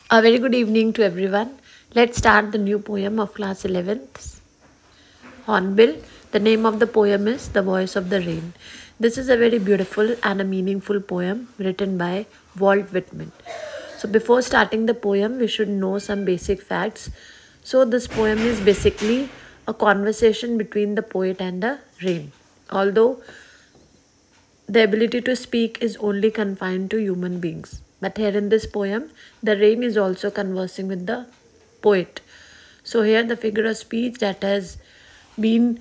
A very good evening to everyone. Let's start the new poem of class 11th, Hornbill. The name of the poem is The Voice of the Rain. This is a very beautiful and a meaningful poem written by Walt Whitman. So before starting the poem, we should know some basic facts. So this poem is basically a conversation between the poet and the rain. Although the ability to speak is only confined to human beings. But here in this poem, the rain is also conversing with the poet. So here the figure of speech that has been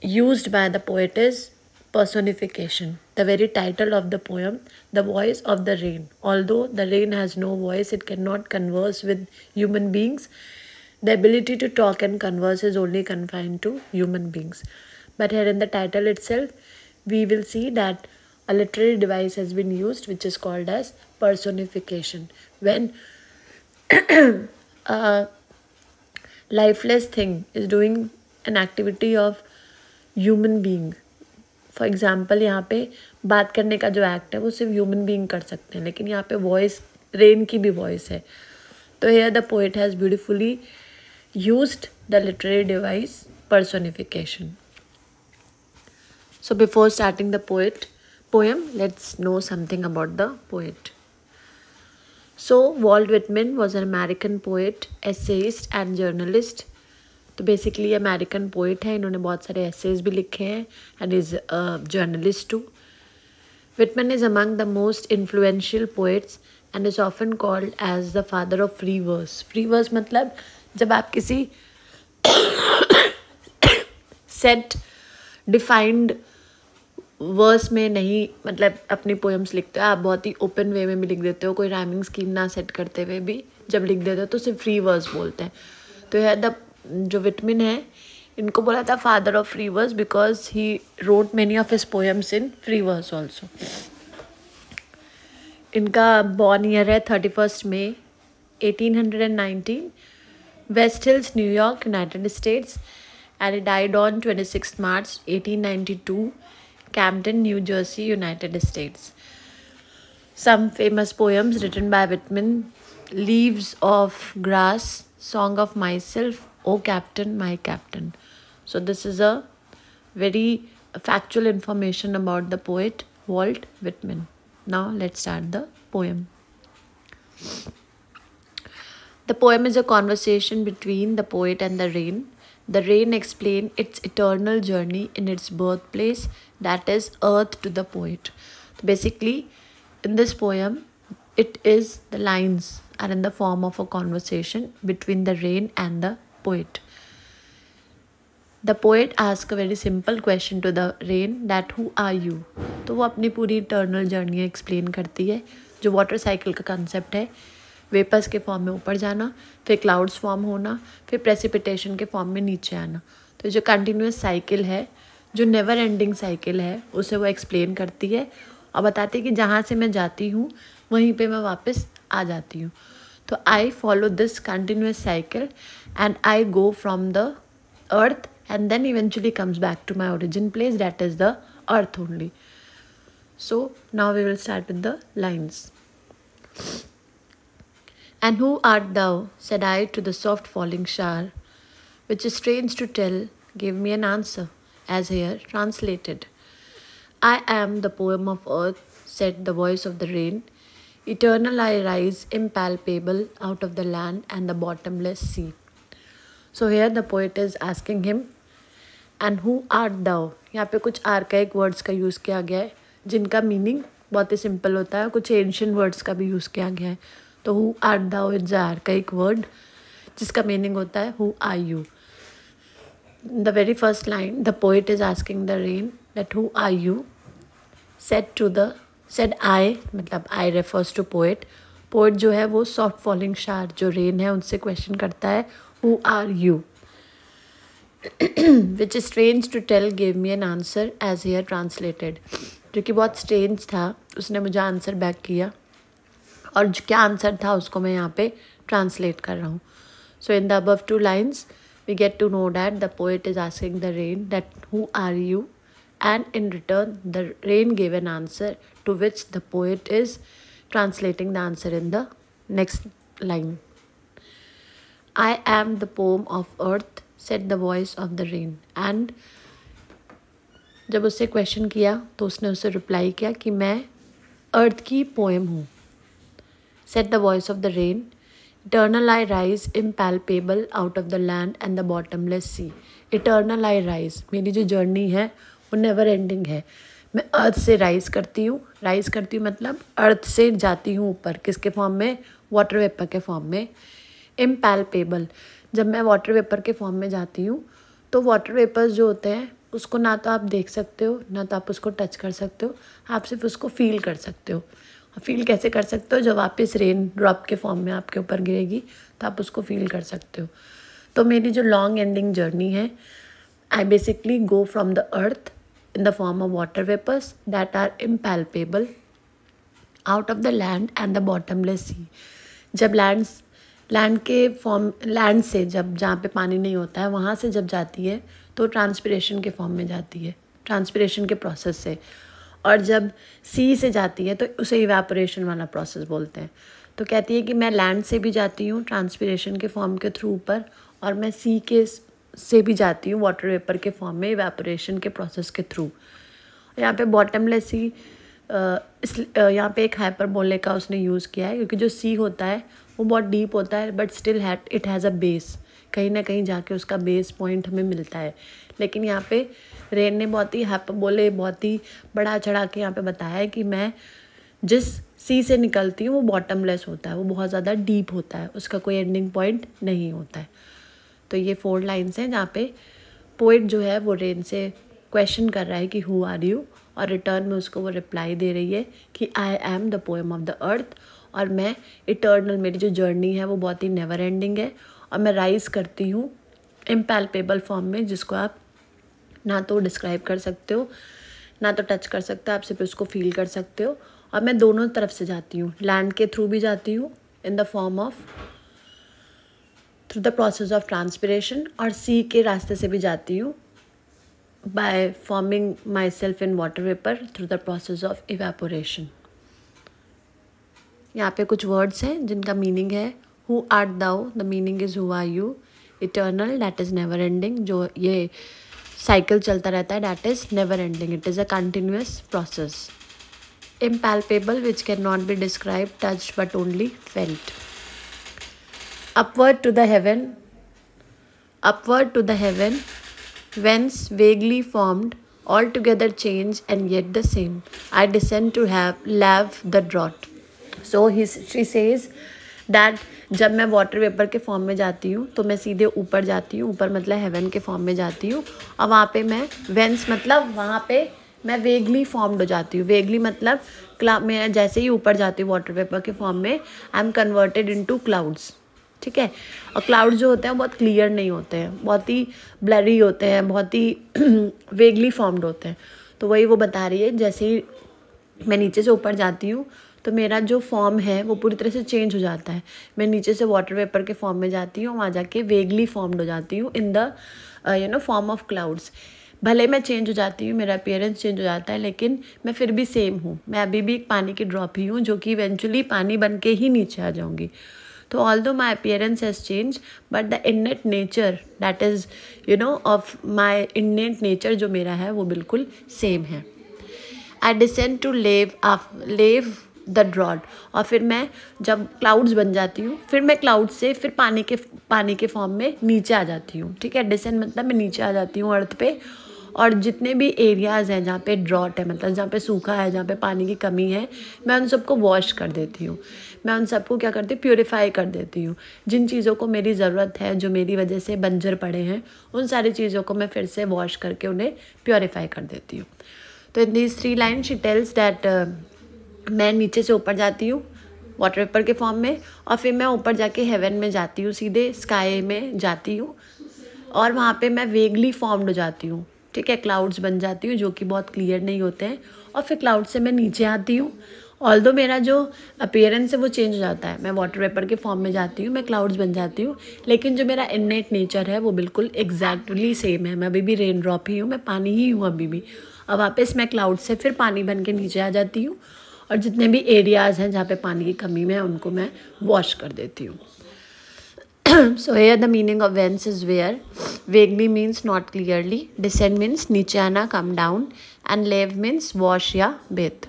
used by the poet is personification. The very title of the poem, The Voice of the Rain. Although the rain has no voice, it cannot converse with human beings. The ability to talk and converse is only confined to human beings. But here in the title itself, we will see that a literary device has been used which is called as personification. When a lifeless thing is doing an activity of human being, for example यहाँ पे बात करने का जो act है वो सिर्फ human being कर सकते हैं, लेकिन यहाँ पे वॉइस रेन की भी वॉइस है. तो here the poet has beautifully used the literary device personification. So before starting the poem, let's know something about the poet. So Walt Whitman was an American poet, essayist and journalist. तो basically American poet है, इन्होंने बहुत सारे essays भी लिखे हैं and is journalist too. Whitman is among the most influential poets and is often called as the father of free verse. Free verse मतलब जब आप किसी सेट डिफाइंड वर्स में नहीं मतलब अपनी पोएम्स लिखते हो, आप बहुत ही ओपन वे में भी लिख देते हो, कोई राइमिंग स्कीम ना सेट करते हुए भी जब लिख देते हो तो सिर्फ फ्री वर्स बोलते हैं. तो यह द जो विटमिन है, इनको बोला था father of free verse because he wrote many of his poems in free verse also. इनका बॉर्न ईयर है 31 मई 1819, West Hills, New York, United States, and he died on 26 March 1892, Camden, New Jersey, United States. Some famous poems written by Whitman: Leaves of Grass, Song of Myself, O Captain, My Captain. So this is a very factual information about the poet Walt Whitman. Now let's start the poem. The poem is a conversation between the poet and the rain. The rain explains its eternal journey in its birthplace, that is earth, to the poet. So basically, in this poem, it is the lines are in the form of a conversation between the rain and the poet. The poet asks a very simple question to the rain that who are you? तो वो अपनी पूरी eternal journey explain करती है. जो water cycle का concept है, vapours के फॉर्म में ऊपर जाना, फिर क्लाउड्स फॉर्म होना, फिर प्रेसिपिटेशन के फॉर्म में नीचे आना. तो जो कंटिन्यूस साइकिल है, जो नेवर एंडिंग साइकिल है, उसे वो एक्सप्लेन करती है और बताती है कि जहाँ से मैं जाती हूँ वहीं पे मैं वापस आ जाती हूँ. तो I follow this continuous cycle and I go from the earth and then eventually comes back to my origin place, that is the earth only. So now we will start with the lines. And who art thou? Said I to the soft falling shower, which is strange to tell, gave me an answer, as here translated. I am the poem of earth, said the voice of the rain. Eternal I rise, impalpable, out of the land and the bottomless sea. So here the poet is asking him, and who art thou? यहाँ पे कुछ archaic words का use किया गया है जिनका meaning बहुत ही simple होता है, कुछ एंशियंट वर्ड्स का भी यूज़ किया गया है. तो who art thou is archaic word जिसका मीनिंग होता है who are you. The very first line, the poet is asking the rain that who are you. Said I मतलब I refers to poet. Poet जो है वो soft falling शार जो rain है उनसे क्वेश्चन करता है who are you. Which is strange to tell give me an answer as here translated. जो कि बहुत स्ट्रेंज था, उसने मुझे आंसर बैक किया और क्या आंसर था उसको मैं यहाँ पे ट्रांसलेट कर रहा हूँ. So in the above two lines we get to know that the poet is asking the rain that who are you, and in return the rain give an answer to which the poet is translating the answer in the next line. I am the poem of earth, said the voice of the rain. And जब उससे question किया तो उसने उससे reply किया कि मैं अर्थ की पोएम हूँ. Said the voice of the rain, eternal I rise, impalpable out of the land and the bottomless sea. Eternal I rise, मेरी जो जर्नी है वो नेवर एंडिंग है. मैं अर्थ से राइज करती हूँ मतलब अर्थ से जाती हूँ ऊपर. किसके फॉर्म में? वाटर वेपर के फॉर्म में. इम्पैल्पेबल, जब मैं वाटर वेपर के फॉर्म में जाती हूँ तो वाटर वेपर्स जो होते हैं उसको ना तो आप देख सकते हो ना तो आप उसको टच कर सकते हो, आप सिर्फ उसको फील कर सकते हो. फील कैसे कर सकते हो? जब वापस रेन ड्रॉप के फॉर्म में आपके ऊपर गिरेगी तो आप उसको फील कर सकते हो. तो मेरी जो लॉन्ग एंडिंग जर्नी है, I basically go from the earth in the form of water vapors that are impalpable out of the land and the bottomless sea. जब लैंड से जब जहाँ पे पानी नहीं होता है वहाँ से जब जाती है तो ट्रांसपिरेशन के फॉर्म में जाती है, ट्रांसपिरेशन के प्रोसेस से. और जब सी से जाती है तो उसे इवेपोरेशन वाला प्रोसेस बोलते हैं. तो कहती है कि मैं लैंड से भी जाती हूँ ट्रांसपिरेशन के फॉर्म के थ्रू ऊपर, और मैं सी के से भी जाती हूँ वाटर वेपर के फॉर्म में इवेपोरेशन के प्रोसेस के थ्रू. यहाँ पे बॉटमलेस सी, यहाँ पे एक हाइपरबोले का उसने यूज़ किया है क्योंकि जो सी होता है वो बहुत डीप होता है but still it has a base. कहीं ना कहीं जाके उसका बेस पॉइंट हमें मिलता है. लेकिन यहाँ पे रेन ने बहुत ही हाइपरबोले, बहुत ही बढ़ा चढ़ा के यहाँ पे बताया है कि मैं जिस सी से निकलती हूँ वो बॉटमलेस होता है, वो बहुत ज़्यादा डीप होता है, उसका कोई एंडिंग पॉइंट नहीं होता है. तो ये 4 लाइन्स हैं जहाँ पे पोइट जो है वो रेन से क्वेश्चन कर रहा है कि हु आर यू, और रिटर्न में उसको वो रिप्लाई दे रही है कि I am the poem of the earth, और मैं इटर्नल, मेरी जो जर्नी है वो बहुत ही नेवर एंडिंग है, और मैं राइज करती हूँ इम्पैल्पेबल फॉर्म में, जिसको आप ना तो डिस्क्राइब कर सकते हो ना तो टच कर सकते हो, आप सिर्फ उसको फील कर सकते हो. और मैं दोनों तरफ से जाती हूँ, लैंड के थ्रू भी जाती हूँ in the form of through the process of transpiration, और सी के रास्ते से भी जाती हूँ by forming myself in water vapour through the process of evaporation. यहाँ पे कुछ वर्ड्स हैं जिनका मीनिंग है who art thou, the meaning is who are you. Eternal, that is never ending, जो ये साइकिल चलता रहता है, that is never ending, it is a continuous process. इम्पैल्पेबल, which can not be describe, touched but only felt. Upward to the heaven, whence vaguely formed, altogether changed and yet the same, I descend to lave the drought. So she says that जब मैं water vapour के form में जाती हूँ तो मैं सीधे ऊपर जाती हूँ, ऊपर मतलब हेवन के फॉर्म में जाती हूँ, और वहाँ पे मैं वेंस मतलब वहाँ पे मैं वेगली फॉर्म्ड हो जाती हूँ. वेगली मतलब मैं जैसे ही ऊपर जाती हूँ वाटर वेपर के फॉर्म में, I am converted into clouds. ठीक है. और क्लाउड जो होते हैं बहुत क्लियर नहीं होते हैं, बहुत ही ब्लरी होते हैं, बहुत ही वेगली फॉर्म्ड होते हैं. तो वही वो बता रही है, जैसे ही मैं नीचे से ऊपर जाती हूँ तो मेरा जो फॉर्म है वो पूरी तरह से चेंज हो जाता है. मैं नीचे से वाटर वेपर के फॉर्म में जाती हूँ, वहाँ जाके वेगली फॉर्म्ड हो जाती हूँ in the form of clouds. भले मैं चेंज हो जाती हूँ, मेरा अपीयरेंस चेंज हो जाता है, लेकिन मैं फिर भी सेम हूँ. मैं अभी भी एक पानी की ड्रॉप ही हूँ जो कि इवेंचुअली पानी बन के ही नीचे आ जाऊँगी. तो although my appearance has changed, but the innate nature, that is of my innate nature जो मेरा है वो बिल्कुल सेम है. I descend to lave the drought. और फिर मैं जब क्लाउड्स बन जाती हूँ, फिर मैं क्लाउड से फिर पानी के फॉर्म में नीचे आ जाती हूँ. ठीक है. डिसेंड मतलब मैं नीचे आ जाती हूँ अर्थ पे, और जितने भी एरियाज़ हैं जहाँ पे ड्रॉट है, मतलब जहाँ पे सूखा है, जहाँ पे पानी की कमी है, मैं उन सबको वॉश कर देती हूँ. मैं उन सबको क्या करती हूँ, प्योरीफाई कर देती हूँ. जिन चीज़ों को मेरी ज़रूरत है, जो मेरी वजह से बंजर पड़े हैं, उन सारी चीज़ों को मैं फिर से वॉश करके उन्हें प्योरीफाई कर देती हूँ. तो in these 3 line she tells that मैं नीचे से ऊपर जाती हूँ वाटर वेपर के फॉर्म में, और फिर मैं ऊपर जाके हेवन में जाती हूँ, सीधे स्काई में जाती हूँ, और वहाँ पे मैं वेगली फॉर्म्ड हो जाती हूँ. ठीक है. क्लाउड्स बन जाती हूँ जो कि बहुत क्लियर नहीं होते हैं, और फिर क्लाउड से मैं नीचे आती हूँ. ऑल्दो मेरा जो अपीयरेंस है वो चेंज हो जाता है, मैं वाटर वेपर के फॉर्म में जाती हूँ, मैं क्लाउड्स बन जाती हूँ, लेकिन जो मेरा इननेट नेचर है वो बिल्कुल एग्जैक्टली सेम है. मैं अभी भी रेन ड्रॉप ही हूँ, मैं पानी ही हूँ अभी भी. अब वापस मैं क्लाउड से फिर पानी बन के नीचे आ जाती हूँ, और जितने भी एरियाज़ हैं जहाँ पे पानी की कमी में है उनको मैं वॉश कर देती हूँ. So here the meaning of vents is where. Vaguely means not clearly. Descend means नीचे आना, come down. And lave means wash या bathe.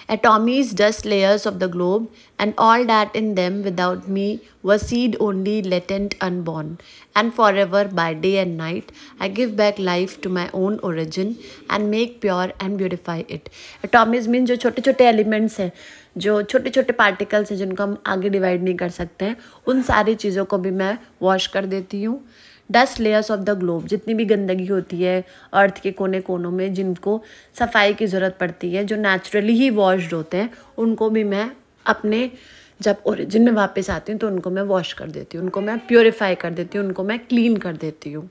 Atomies, dust layers of the globe, and all that in them without me were seed only, latent, unborn. And forever, by day and night, I give back life to my own origin and make pure and beautify it. Atomies mean जो छोटे छोटे elements हैं, जो छोटे छोटे particles हैं जिनको हम आगे डिवाइड नहीं कर सकते हैं, उन सारी चीज़ों को भी मैं वॉश कर देती हूँ. Dust layers of the globe, जितनी भी गंदगी होती है अर्थ के कोने कोनों में जिनको सफाई की ज़रूरत पड़ती है, जो नेचुरली ही वॉश्ड होते हैं, उनको भी मैं अपने जब ओरिजिन में वापस आती हूँ तो उनको मैं वॉश कर देती हूँ, उनको मैं प्योरीफाई कर देती हूँ, उनको मैं क्लीन कर देती हूँ.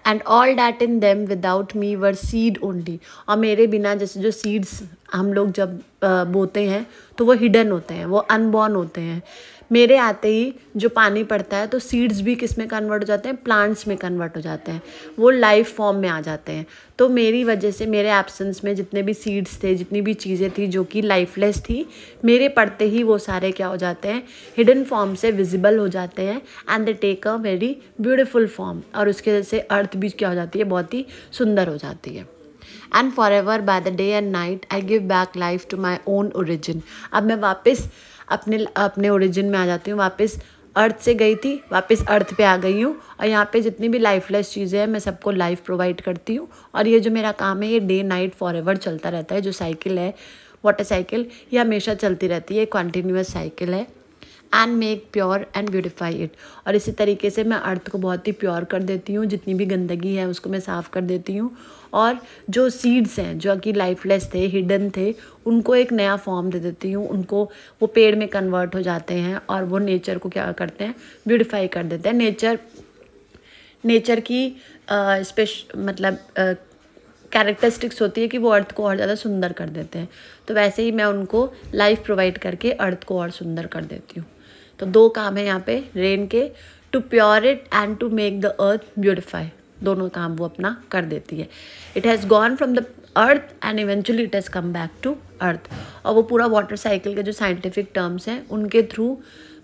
And all that in them without me were seed only, और मेरे बिना जैसे जो सीड्स हम लोग जब बोते हैं तो वो हिडन होते हैं, वो अनबॉर्न होते हैं. मेरे आते ही जो पानी पड़ता है तो सीड्स भी किस में कन्वर्ट हो जाते हैं, प्लांट्स में कन्वर्ट हो जाते हैं, वो लाइफ फॉर्म में आ जाते हैं. तो मेरी वजह से, मेरे एब्सेंस में जितने भी सीड्स थे, जितनी भी चीज़ें थी जो कि लाइफलेस थी, मेरे पड़ते ही वो सारे क्या हो जाते हैं, हिडन फॉर्म से विजिबल हो जाते हैं. And they take a very beautiful form, और उसके वजह से अर्थ भी क्या हो जाती है, बहुत ही सुंदर हो जाती है. And forever by the day and night I give back life to my own origin. अब मैं वापस अपने ओरिजिन में आ जाती हूँ. वापस अर्थ से गई थी, वापस अर्थ पे आ गई हूँ, और यहाँ पे जितनी भी लाइफलेस चीज़ें हैं मैं सबको लाइफ प्रोवाइड करती हूँ. और ये जो मेरा काम है ये डे नाइट फॉर एवर चलता रहता है. जो साइकिल है, वाटर साइकिल, ये हमेशा चलती रहती है, कॉन्टीन्यूअस साइकिल है. And make pure and beautify it, और इसी तरीके से मैं अर्थ को बहुत ही प्योर कर देती हूँ. जितनी भी गंदगी है उसको मैं साफ़ कर देती हूँ, और जो सीड्स हैं जो कि लाइफलेस थे, हिडन थे, उनको एक नया फॉर्म दे देती हूँ. उनको वो पेड़ में कन्वर्ट हो जाते हैं और वो नेचर को क्या करते हैं, ब्यूटिफाई कर देते हैं. नेचर की मतलब कैरेक्टरिस्टिक्स होती है कि वो अर्थ को और ज़्यादा सुंदर कर देते हैं. तो वैसे ही मैं उनको लाइफ प्रोवाइड करके अर्थ को और सुंदर कर देती हूँ. तो दो काम है यहाँ पे रेन के, to pure it and to make the earth beautify. दोनों काम वो अपना कर देती है. It has gone from the earth and eventually it has come back to earth. और वो पूरा वाटर साइकिल के जो साइंटिफिक टर्म्स हैं उनके थ्रू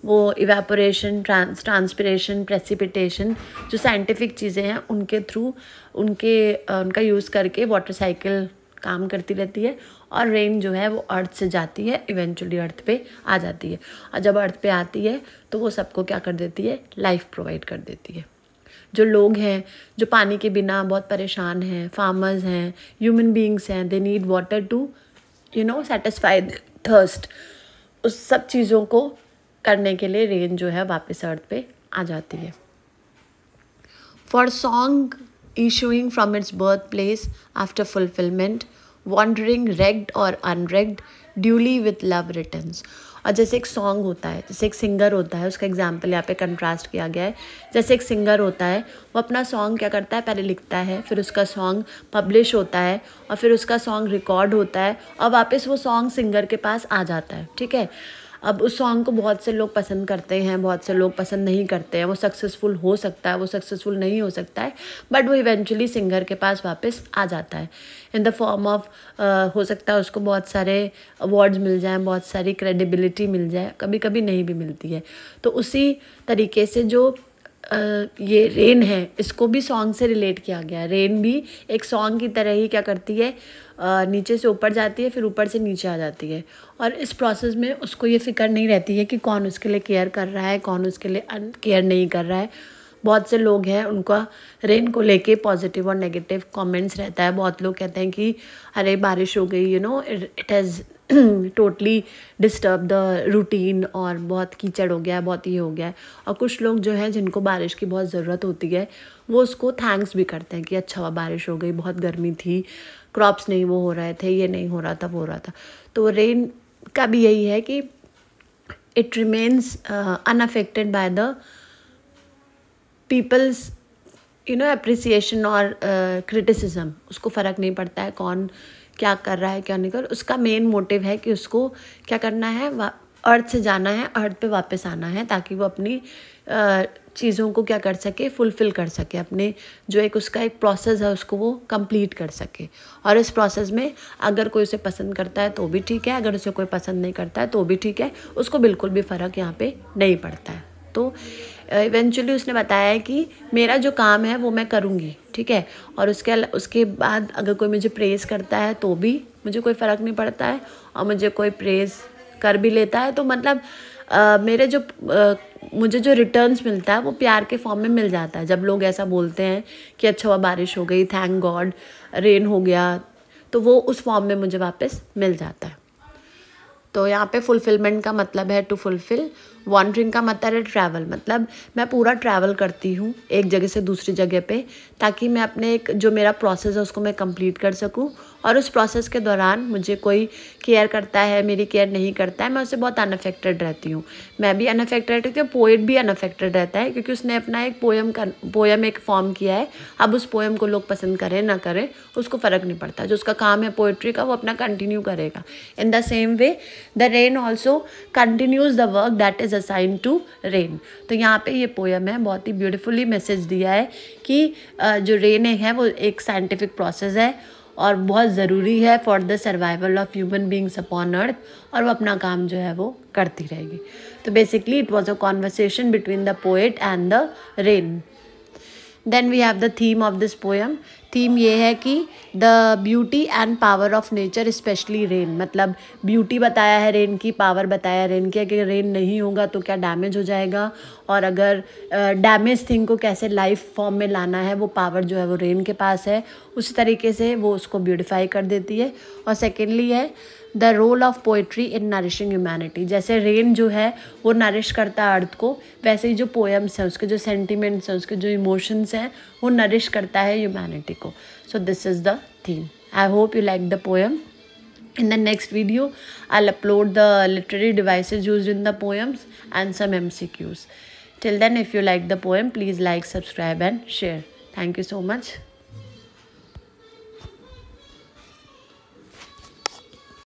वो इवेपोरेशन, ट्रांसपिरेशन, प्रेसिपिटेशन, जो साइंटिफिक चीज़ें हैं उनके थ्रू उनका यूज़ करके वाटर साइकिल काम करती रहती है. और रेन जो है वो अर्थ से जाती है, इवेंचुअली अर्थ पे आ जाती है. और जब अर्थ पे आती है तो वो सबको क्या कर देती है, लाइफ प्रोवाइड कर देती है. जो लोग हैं जो पानी के बिना बहुत परेशान हैं, फार्मर्स हैं, ह्यूमन बींग्स हैं, they need water to satisfy thirst. उस सब चीज़ों को करने के लिए रेन जो है वापस अर्थ पे आ जाती है. For song issuing from its birthplace after fulfillment, wandering regged or unregged, duly with love returns. और जैसे एक सॉन्ग होता है, जैसे एक सिंगर होता है, उसका एग्जाम्पल यहाँ पे कंट्रास्ट किया गया है. जैसे एक सिंगर होता है, वो अपना सॉन्ग क्या करता है, पहले लिखता है, फिर उसका सॉन्ग पब्लिश होता है, और फिर उसका सॉन्ग रिकॉर्ड होता है, और वापस वो सॉन्ग सिंगर के पास आ जाता है. ठीक है. अब उस सॉन्ग को बहुत से लोग पसंद करते हैं, बहुत से लोग पसंद नहीं करते हैं. वो सक्सेसफुल हो सकता है, वो सक्सेसफुल नहीं हो सकता है, बट वो इवेंचुअली सिंगर के पास वापस आ जाता है इन द फॉर्म ऑफ हो सकता है उसको बहुत सारे अवार्ड्स मिल जाएं, बहुत सारी क्रेडिबिलिटी मिल जाए, कभी कभी नहीं भी मिलती है. तो उसी तरीके से जो ये रेन है, इसको भी सॉन्ग से रिलेट किया गया है. रेन भी एक सॉन्ग की तरह ही क्या करती है, नीचे से ऊपर जाती है, फिर ऊपर से नीचे आ जाती है. और इस प्रोसेस में उसको ये फिक्र नहीं रहती है कि कौन उसके लिए केयर कर रहा है, कौन उसके लिए केयर नहीं कर रहा है. बहुत से लोग हैं उनका रेन को लेके पॉजिटिव और नेगेटिव कमेंट्स रहता है. बहुत लोग कहते हैं कि अरे बारिश हो गई, it has totally disturb the routine, और बहुत कीचड़ हो गया है, बहुत ये हो गया है. और कुछ लोग जो हैं जिनको बारिश की बहुत ज़रूरत होती है, वो उसको थैंक्स भी करते हैं कि अच्छा हुआ बारिश हो गई, बहुत गर्मी थी, क्रॉप्स नहीं वो हो रहे थे, ये नहीं हो रहा था, वो हो रहा था. तो रेन का भी यही है कि it remains unaffected by the people's appreciation और क्रिटिसिज्म. उसको फ़र्क नहीं पड़ता है कौन क्या कर रहा है, क्या नहीं कर. उसका मेन मोटिव है कि उसको क्या करना है, अर्थ से जाना है, अर्थ पे वापस आना है, ताकि वो अपनी चीज़ों को क्या कर सके, फुलफ़िल कर सके, अपने जो एक उसका एक प्रोसेस है उसको वो कंप्लीट कर सके। और इस प्रोसेस में अगर कोई उसे पसंद करता है तो भी ठीक है, अगर उसे कोई पसंद नहीं करता है तो भी ठीक है, उसको बिल्कुल भी फ़र्क यहाँ पे नहीं पड़ता है। तो इवेंचुअली उसने बताया है कि मेरा जो काम है वो मैं करूँगी, ठीक है, और उसके बाद अगर कोई मुझे प्रेज़ करता है तो भी मुझे कोई फ़र्क नहीं पड़ता है, और मुझे कोई प्रेज़ कर भी लेता है तो मतलब मुझे जो रिटर्न्स मिलता है वो प्यार के फॉर्म में मिल जाता है। जब लोग ऐसा बोलते हैं कि अच्छा हुआ बारिश हो गई, थैंक गॉड रेन हो गया, तो वो उस फॉर्म में मुझे वापस मिल जाता है। तो यहाँ पे फुलफिलमेंट का मतलब है टू फुलफिल, वॉन्डरिंग का मतलब है ट्रैवल, मतलब मैं पूरा ट्रैवल करती हूँ एक जगह से दूसरी जगह पे, ताकि मैं अपने एक जो मेरा प्रोसेस है उसको मैं कंप्लीट कर सकूँ, और उस प्रोसेस के दौरान मुझे कोई केयर करता है, मेरी केयर नहीं करता है, मैं उससे बहुत अनअफेक्टेड रहती हूँ। मैं भी अनअफेक्टेड रहती हूँ, पोएट भी अनअफेक्टेड रहता है, क्योंकि उसने अपना एक पोएम एक फॉर्म किया है। अब उस पोएम को लोग पसंद करें ना करें उसको फ़र्क नहीं पड़ता, जो उसका काम है पोइट्री का वो अपना कंटिन्यू करेगा। In the same way the rain also continues the work that is assign to rain. तो यहाँ पे ये पोएम है, बहुत ही ब्यूटीफुली मैसेज दिया है कि जो रेन है वो एक साइंटिफिक प्रोसेस है और बहुत ज़रूरी है for the survival of human beings upon earth, और वो अपना काम जो है वो करती रहेगी। तो basically it was a conversation between the poet and the rain. Then we have the theme of this poem. Theme ये है कि the beauty and power of nature specially rain, मतलब ब्यूटी बताया है रेन की, पावर बताया है rain की, अगर रेन नहीं होगा तो क्या डैमेज हो जाएगा, और अगर डैमेज थिंग को कैसे लाइफ फॉर्म में लाना है वो पावर जो है वो रेन के पास है, उसी तरीके से वो उसको ब्यूटिफाई कर देती है। और सेकेंडली है the role of poetry in nourishing humanity, जैसे रेन जो है वो नरिश करता है अर्थ को, वैसे ही जो पोएम्स हैं उसके जो सेंटिमेंट्स हैं उसके जो इमोशंस हैं वो नरिश करता है ह्यूमैनिटी को। So this is the theme. I hope you like the poem. In the next video, I'll upload the literary devices used in the poems and some MCQs. Till then, if you like the poem, please like, subscribe and share. Thank you so much.